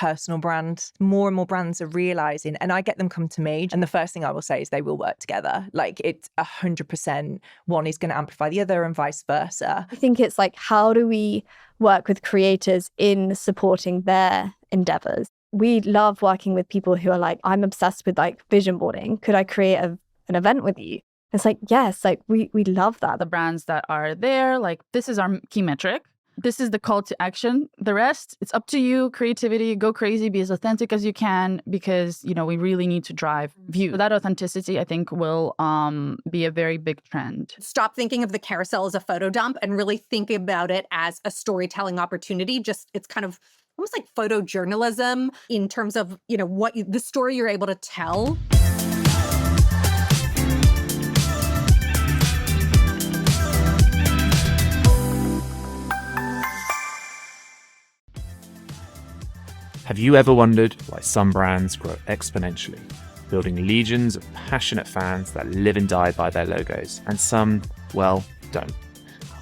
personal brand. More and more brands are realizing, and I get them come to me, and the first thing I will say is they will work together. Like, it's 100%, one is going to amplify the other and vice versa. I think it's like, how do we work with creators in supporting their endeavors? We love working with people who are like, I'm obsessed with like vision boarding. Could I create an event with you? It's like, yes, like we love that. The brands that are there, like, this is our key metric. This is the call to action. The rest, it's up to you. Creativity, go crazy, be as authentic as you can, because, you know, we really need to drive views. That authenticity, I think, will be a very big trend. Stop thinking of the carousel as a photo dump and really think about it as a storytelling opportunity. Just, it's kind of almost like photojournalism in terms of, you know, the story you're able to tell. Have you ever wondered why some brands grow exponentially, building legions of passionate fans that live and die by their logos, and some, well, don't?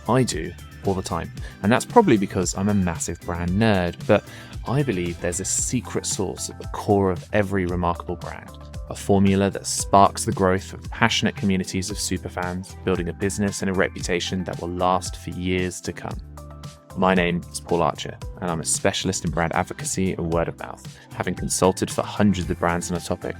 I do, all the time, and that's probably because I'm a massive brand nerd, but I believe there's a secret sauce at the core of every remarkable brand, a formula that sparks the growth of passionate communities of superfans, building a business and a reputation that will last for years to come. My name is Paul Archer, and I'm a specialist in brand advocacy and word of mouth, having consulted for hundreds of brands on a topic.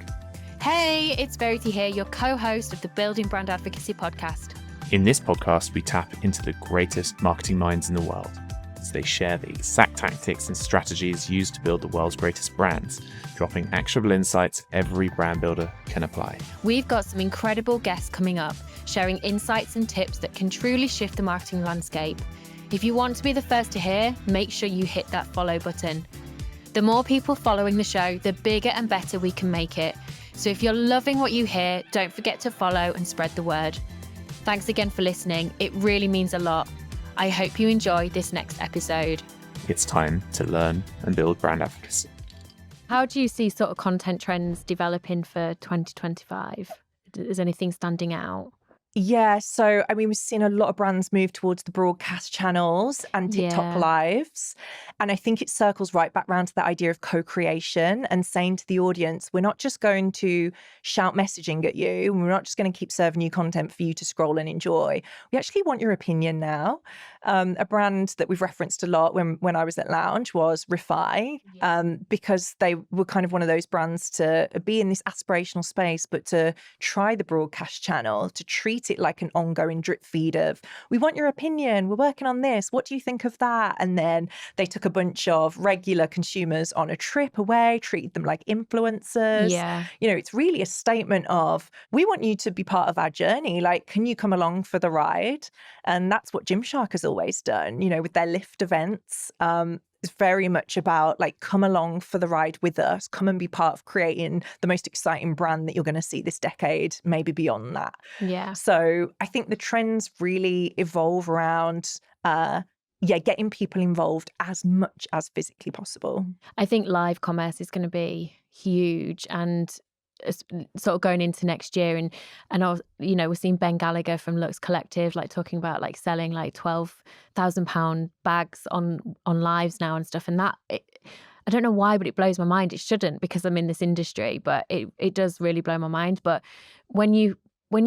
Hey, it's Verity here, your co-host of the Building Brand Advocacy podcast. In this podcast, we tap into the greatest marketing minds in the world as they share the exact tactics and strategies used to build the world's greatest brands, dropping actionable insights every brand builder can apply. We've got some incredible guests coming up, sharing insights and tips that can truly shift the marketing landscape. If you want to be the first to hear, make sure you hit that follow button. The more people following the show, the bigger and better we can make it. So if you're loving what you hear, don't forget to follow and spread the word. Thanks again for listening. It really means a lot. I hope you enjoy this next episode. It's time to learn and build brand advocacy. How do you see sort of content trends developing for 2025? Is anything standing out? Yeah, so I mean, we've seen a lot of brands move towards the broadcast channels and TikTok lives. And I think it circles right back around to that idea of co-creation and saying to the audience, we're not just going to shout messaging at you. We're not just going to keep serving you content for you to scroll and enjoy. We actually want your opinion now. A brand that we've referenced a lot when I was at Lounge was Refi, because they were kind of one of those brands to be in this aspirational space, but to try the broadcast channel, to treat it like an ongoing drip feed of, we want your opinion, we're working on this, what do you think of that? And then they took a bunch of regular consumers on a trip away, treated them like influencers. Yeah. You know, it's really a statement of, we want you to be part of our journey. Like, can you come along for the ride? And that's what Gymshark has always done, you know, with their lift events. It's very much about like, come along for the ride with us, come and be part of creating the most exciting brand that you're going to see this decade, maybe beyond that. Yeah. So I think the trends really evolve around, getting people involved as much as physically possible. I think live commerce is going to be huge, and sort of going into next year, and I was, you know, we're seeing Ben Gallaga from Luxe Collective like talking about like selling like £12,000 bags on lives now and stuff, and that I don't know why, but it blows my mind. It shouldn't, because I'm in this industry, but it does really blow my mind. But when you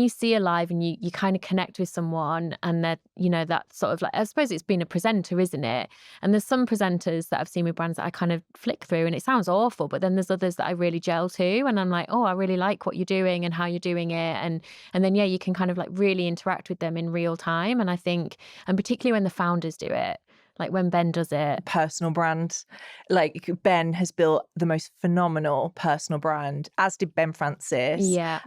see a live and you kind of connect with someone, and that, you know, that sort of like, I suppose it's been a presenter, isn't it? And there's some presenters that I've seen with brands that I kind of flick through and it sounds awful, but then there's others that I really gel to, and I'm like, oh, I really like what you're doing and how you're doing it. And then, yeah, you can kind of like really interact with them in real time. And I think, and particularly when the founders do it, like when Ben does it. Personal brand. Like, Ben has built the most phenomenal personal brand, as did Ben Francis. Yeah.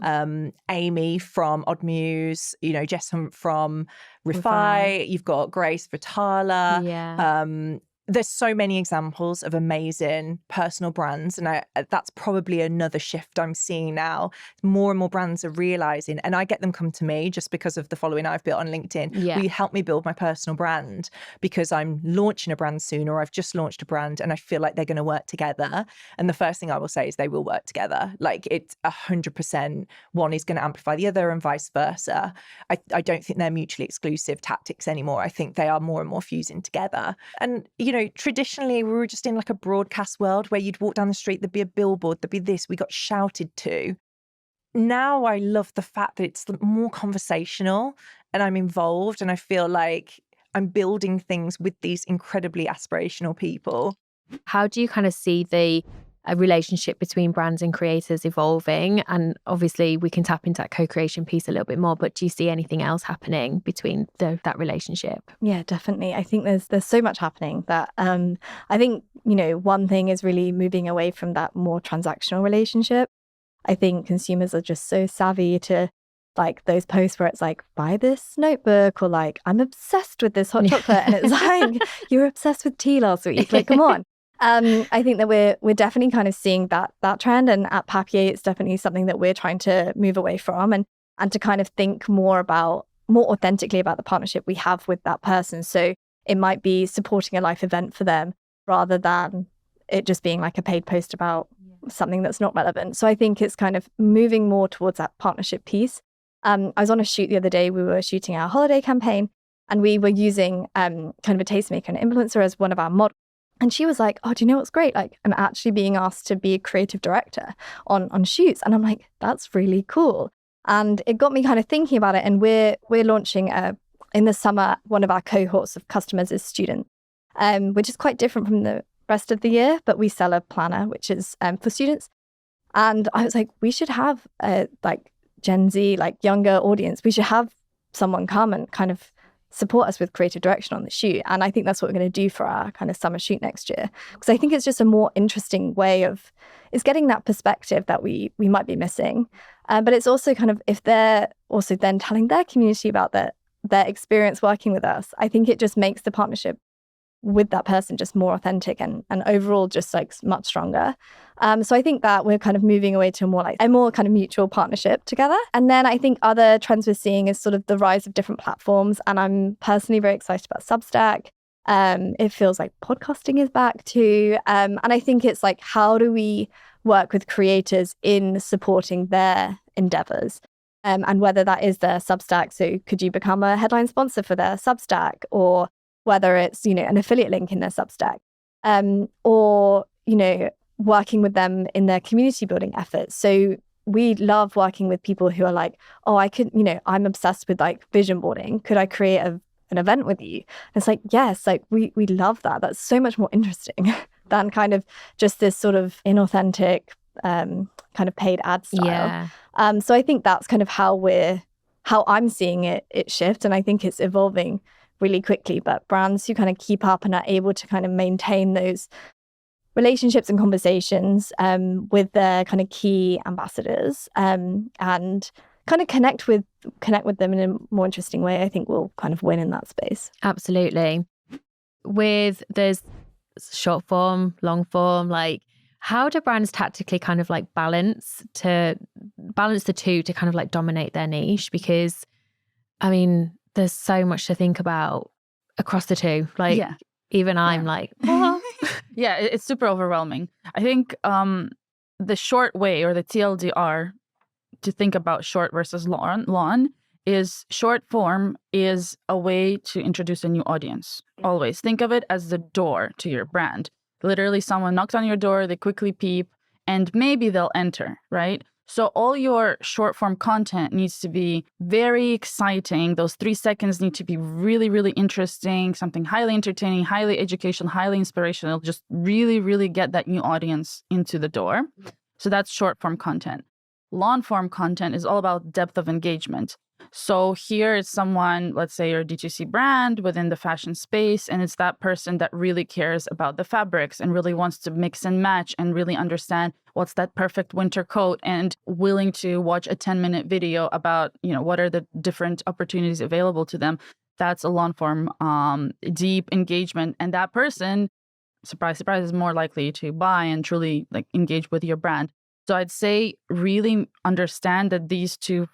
Aimee from Odd Muse, you know, Jess Hunt from Refi. You've got Grace Vitala. Yeah. There's so many examples of amazing personal brands, and that's probably another shift I'm seeing now. More and more brands are realizing, and I get them come to me just because of the following I've built on LinkedIn. Yeah. Will you help me build my personal brand? Because I'm launching a brand soon, or I've just launched a brand and I feel like they're going to work together. And the first thing I will say is they will work together. Like, it's 100%, one is going to amplify the other and vice versa. I don't think they're mutually exclusive tactics anymore. I think they are more and more fusing together. And, you know, traditionally we were just in like a broadcast world where you'd walk down the street, there'd be a billboard, there'd be this, we got shouted to. Now I love the fact that it's more conversational and I'm involved and I feel like I'm building things with these incredibly aspirational people. How do you kind of see the relationship between brands and creators evolving? And obviously we can tap into that co-creation piece a little bit more, but do you see anything else happening between that relationship? Yeah, definitely. I think there's so much happening that I think, one thing is really moving away from that more transactional relationship. I think consumers are just so savvy to like those posts where it's like, buy this notebook, or like, I'm obsessed with this hot chocolate. And it's like, you're obsessed with tea last week. Like, come on. I think that we're definitely kind of seeing that trend. And at Papier, it's definitely something that we're trying to move away from and to kind of think more authentically about the partnership we have with that person. So it might be supporting a life event for them rather than it just being like a paid post about something that's not relevant. So I think it's kind of moving more towards that partnership piece. I was on a shoot the other day. We were shooting our holiday campaign and we were using kind of a tastemaker and influencer as one of our models. And she was like, oh, do you know what's great? Like, I'm actually being asked to be a creative director on shoots. And I'm like, that's really cool. And it got me kind of thinking about it. And we're launching in the summer, one of our cohorts of customers is students, which is quite different from the rest of the year. But we sell a planner, which is for students. And I was like, we should have like Gen Z, like younger audience. We should have someone come and kind of support us with creative direction on the shoot. And I think that's what we're going to do for our kind of summer shoot next year. Because I think it's just a more interesting way of, it's getting that perspective that we might be missing. But it's also kind of, if they're also then telling their community about their experience working with us, I think it just makes the partnership with that person just more authentic and overall just like much stronger. So I think that we're kind of moving away to a more kind of mutual partnership together. And then I think other trends we're seeing is sort of the rise of different platforms. And I'm personally very excited about Substack. It feels like podcasting is back too. And I think it's like, how do we work with creators in supporting their endeavors? And whether that is their Substack. So could you become a headline sponsor for their Substack, or whether it's, an affiliate link in their Substack, or, working with them in their community building efforts. So we love working with people who are like, oh, I'm obsessed with like vision boarding. Could I create an event with you? And it's like, yes, like we love that. That's so much more interesting than kind of just this sort of inauthentic kind of paid ad style. Yeah. So I think that's kind of how I'm seeing it shift. And I think it's evolving really quickly, but brands who kind of keep up and are able to kind of maintain those relationships and conversations with their kind of key ambassadors and kind of connect with them in a more interesting way, I think will kind of win in that space. Absolutely. There's short form, long form, like how do brands tactically kind of like balance the two to kind of like dominate their niche? Because I mean, there's so much to think about across the two. Like even I'm like, what? Yeah, it's super overwhelming. I think the short way, or the TLDR, to think about short versus long is short form is a way to introduce a new audience. Always think of it as the door to your brand. Literally, someone knocks on your door, they quickly peep, and maybe they'll enter, right? So all your short form content needs to be very exciting. Those 3 seconds need to be really, really interesting, something highly entertaining, highly educational, highly inspirational, just really, really get that new audience into the door. So that's short form content. Long form content is all about depth of engagement. So here is someone, let's say you're a D2C brand within the fashion space, and it's that person that really cares about the fabrics and really wants to mix and match and really understand what's that perfect winter coat, and willing to watch a 10-minute video about, what are the different opportunities available to them. That's a long form, deep engagement. And that person, surprise, surprise, is more likely to buy and truly like engage with your brand. So I'd say really understand that these two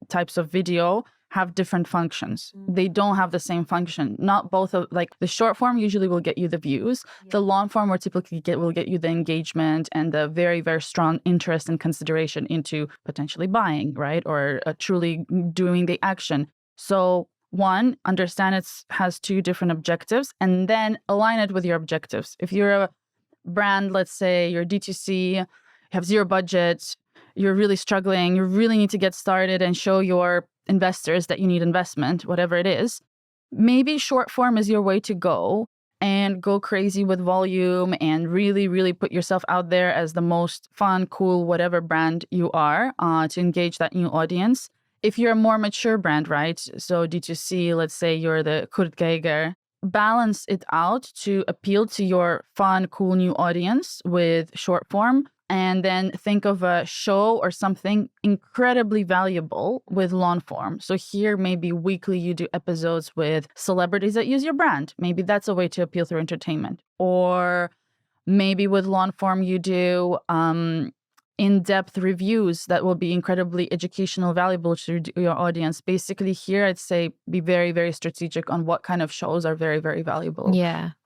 types of video have different functions. They don't have the same function. Not both of, like, the short form usually will get you the views. The long form will typically will get you the engagement and the very, very strong interest and consideration into potentially buying, right? Or truly doing the action. So one, understand it has two different objectives, and then align it with your objectives. If you're a brand, let's say you're D2C, you have zero budget, you're really struggling, you really need to get started and show your investors that you need investment, whatever it is, maybe short form is your way to go and go crazy with volume and really, really put yourself out there as the most fun, cool, whatever brand you are to engage that new audience. If you're a more mature brand, right? So D2C, let's say you're the Kurt Geiger, balance it out to appeal to your fun, cool new audience with short form. And then think of a show or something incredibly valuable with long form. So here, maybe weekly you do episodes with celebrities that use your brand. Maybe that's a way to appeal through entertainment. Or maybe with long form you do in-depth reviews that will be incredibly educational, valuable to your audience. Basically here, I'd say be very, very strategic on what kind of shows are very, very valuable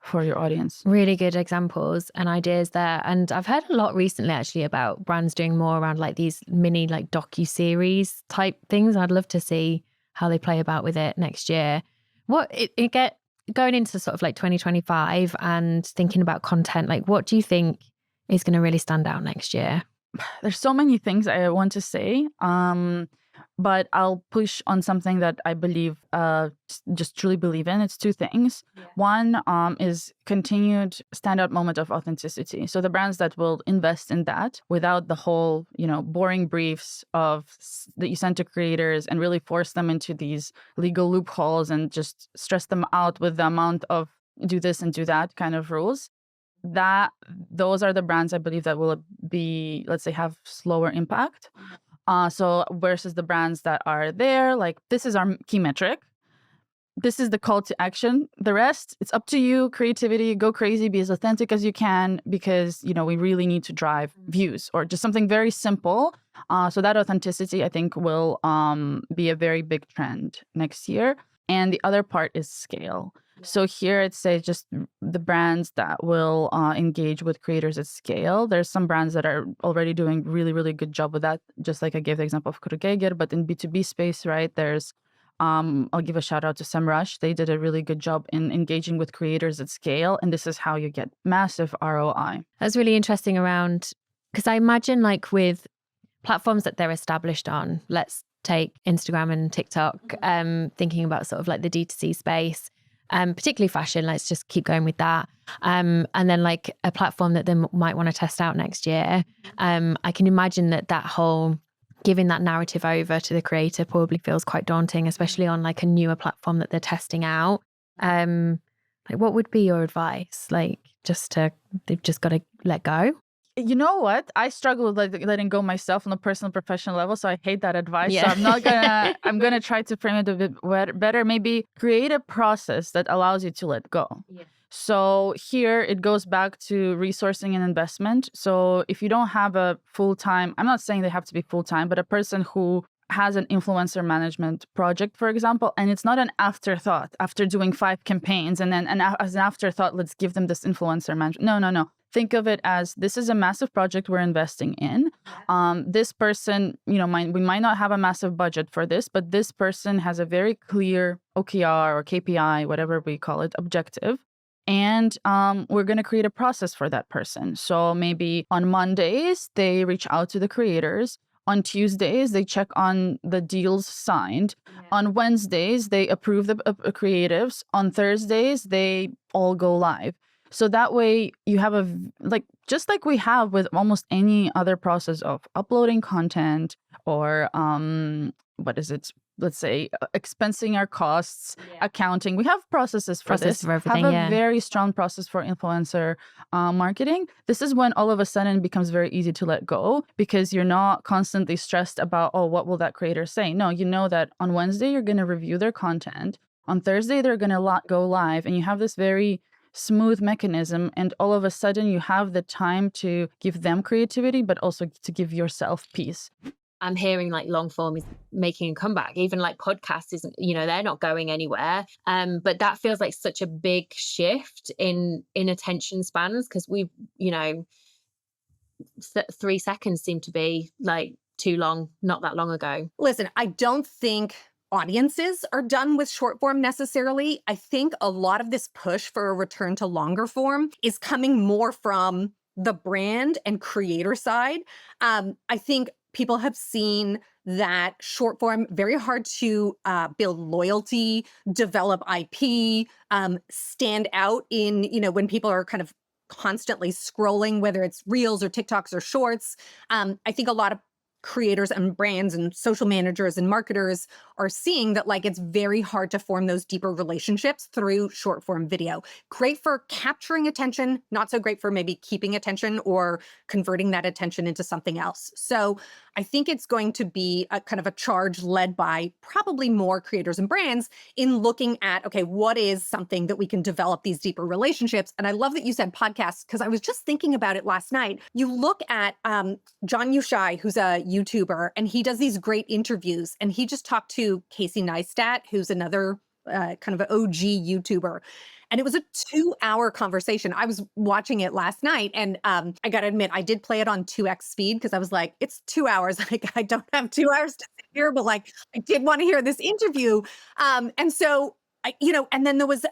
for your audience. Really good examples and ideas there. And I've heard a lot recently actually about brands doing more around like these mini like docu-series type things. I'd love to see how they play about with it next year. Going into sort of like 2025 and thinking about content, like what do you think is going to really stand out next year? There's so many things I want to say, but I'll push on something that I believe, just truly believe in. It's two things. Yeah. One is continued standout moment of authenticity. So the brands that will invest in that without the whole, boring briefs that you send to creators and really force them into these legal loopholes and just stress them out with the amount of do this and do that kind of rules. Those are the brands I believe that will be, let's say, have slower impact. So versus the brands that are there, like this is our key metric. This is the call to action. The rest, it's up to you. Creativity, go crazy, be as authentic as you can because, we really need to drive views or just something very simple. So that authenticity, I think, will be a very big trend next year. And the other part is scale. So here I'd say just the brands that will engage with creators at scale. There's some brands that are already doing really, really good job with that. Just like I gave the example of Kurt Geiger, but in B2B space, right, there's, I'll give a shout out to SEMrush. They did a really good job in engaging with creators at scale. And this is how you get massive ROI. That's really interesting around, because I imagine like with platforms that they're established on, let's take Instagram and TikTok, thinking about sort of like the D2C space, particularly fashion, let's just keep going with that. And then like a platform that they might want to test out next year. I can imagine that whole giving that narrative over to the creator probably feels quite daunting, especially on like a newer platform that they're testing out. Like what would be your advice? Like they've just got to let go? You know what? I struggle with letting go myself on a personal, professional level. So I hate that advice. Yeah. So I'm going to try to frame it a bit better. Maybe create a process that allows you to let go. Yeah. So here it goes back to resourcing and investment. So if you don't have a full-time, I'm not saying they have to be full-time, but a person who has an influencer management project, for example, and it's not an afterthought after doing 5 campaigns and then as an afterthought, let's give them this influencer management. No. Think of it as this is a massive project we're investing in. This person, we might not have a massive budget for this, but this person has a very clear OKR or KPI, whatever we call it, objective. And we're going to create a process for that person. So maybe on Mondays, they reach out to the creators. On Tuesdays, they check on the deals signed. Yeah. On Wednesdays, they approve the creatives. On Thursdays, they all go live. So that way you have just like we have with almost any other process of uploading content or let's say expensing our costs, accounting. We have processes for this. For everything, have a very strong process for influencer marketing. This is when all of a sudden it becomes very easy to let go because you're not constantly stressed about, what will that creator say? No, you know that on Wednesday you're going to review their content. On Thursday they're going to go live, and you have this very smooth mechanism, and all of a sudden you have the time to give them creativity but also to give yourself peace. I'm hearing like long form is making a comeback. Even like podcasts isn't, they're not going anywhere. But that feels like such a big shift in attention spans because we've, 3 seconds seem to be like too long, not that long ago. Listen, I don't think audiences are done with short form necessarily. I think a lot of this push for a return to longer form is coming more from the brand and creator side. I think people have seen that short form, very hard to build loyalty, develop IP, stand out in, when people are kind of constantly scrolling, whether it's Reels or TikToks or Shorts. I think a lot of creators and brands and social managers and marketers are seeing that like it's very hard to form those deeper relationships through short form video. Great for capturing attention, not so great for maybe keeping attention or converting that attention into something else. So I think it's going to be a kind of a charge led by probably more creators and brands in looking at, okay, what is something that we can develop these deeper relationships? And I love that you said podcasts, because I was just thinking about it last night. You look at John Yushai, who's a YouTuber, and he does these great interviews, and he just talked to Casey Neistat, who's another kind of an OG YouTuber. And it was a 2-hour conversation. I was watching it last night, and I got to admit, I did play it on 2x speed because I was like, it's 2 hours. Like, I don't have 2 hours to sit here, but like, I did want to hear this interview. And so, and then there was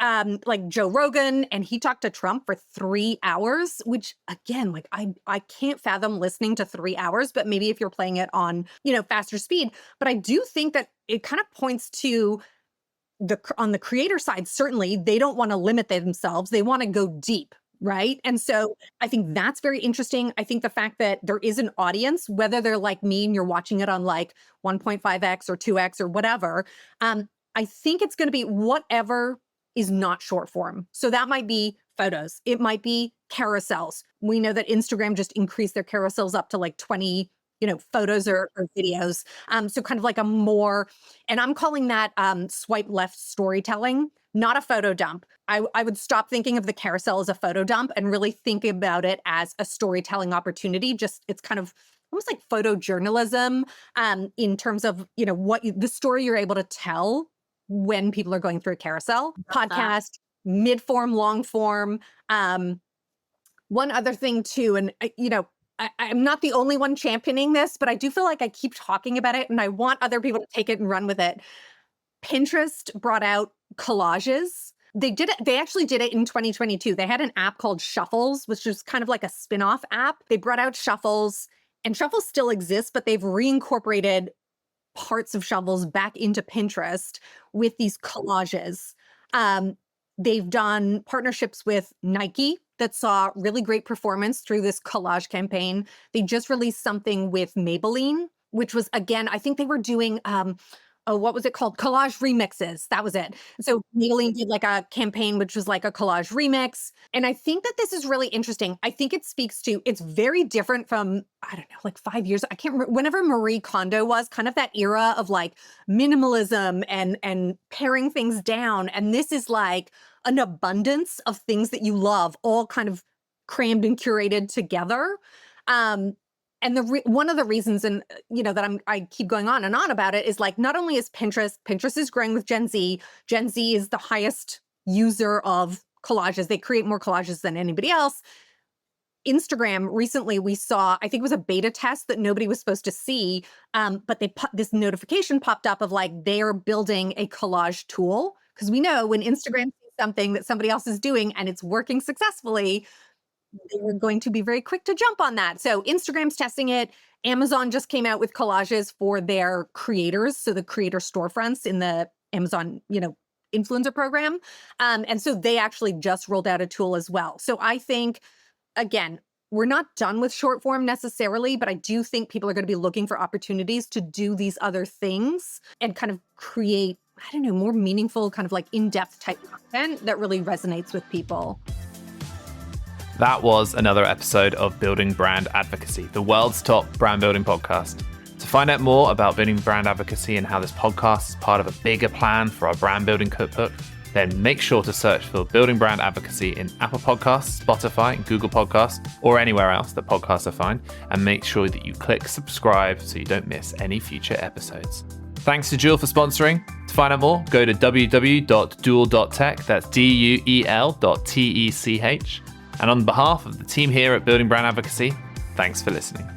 like Joe Rogan, and he talked to Trump for 3 hours, which again, like I can't fathom listening to 3 hours, but maybe if you're playing it on, faster speed. But I do think that it kind of points to on the creator side, certainly they don't want to limit themselves. They want to go deep. Right. And so I think that's very interesting. I think the fact that there is an audience, whether they're like me and you're watching it on like 1.5x or 2x or whatever, I think it's going to be whatever is not short form. So that might be photos. It might be carousels. We know that Instagram just increased their carousels up to like 20 photos or videos. So kind of like a more, and I'm calling that swipe left storytelling, not a photo dump. I would stop thinking of the carousel as a photo dump and really think about it as a storytelling opportunity. Just, it's kind of almost like photojournalism in terms of, the story you're able to tell when people are going through a carousel. Podcast, mid-form, long form. One other thing too, and I'm not the only one championing this, but I do feel like I keep talking about it and I want other people to take it and run with it. Pinterest brought out collages. They did it. They actually did it in 2022. They had an app called Shuffles, which is kind of like a spin-off app. They brought out Shuffles, and Shuffles still exists, but they've reincorporated parts of Shuffles back into Pinterest with these collages. They've done partnerships with Nike that saw really great performance through this collage campaign. They just released something with Maybelline, which was, again, I think they were doing, what was it called? Collage remixes. That was it. So Maybelline did like a campaign, which was like a collage remix. And I think that this is really interesting. I think it speaks to, it's very different from, I don't know, like 5 years. I can't remember, whenever Marie Kondo was, kind of that era of like minimalism and paring things down. And this is like an abundance of things that you love, all kind of crammed and curated together. And one of the reasons, and that I keep going on and on about it, is like, not only is Pinterest is growing with Gen Z. Gen Z is the highest user of collages. They create more collages than anybody else. Instagram, recently we saw, I think it was a beta test that nobody was supposed to see, but this notification popped up of like, they're building a collage tool. Because we know when Instagram sees something that somebody else is doing and it's working successfully, they were going to be very quick to jump on that. So Instagram's testing it. Amazon just came out with collages for their creators. So the creator storefronts in the Amazon, influencer program. And so they actually just rolled out a tool as well. So I think, again, we're not done with short form necessarily, but I do think people are going to be looking for opportunities to do these other things and kind of create, I don't know, more meaningful, kind of like in-depth type content that really resonates with people. That was another episode of Building Brand Advocacy, the world's top brand building podcast. To find out more about building brand advocacy and how this podcast is part of a bigger plan for our brand building cookbook, then make sure to search for Building Brand Advocacy in Apple Podcasts, Spotify, Google Podcasts, or anywhere else that podcasts are found, and make sure that you click subscribe so you don't miss any future episodes. Thanks to Duel for sponsoring. To find out more, go to www.duel.tech, that's duel.tech. And on behalf of the team here at Building Brand Advocacy, thanks for listening.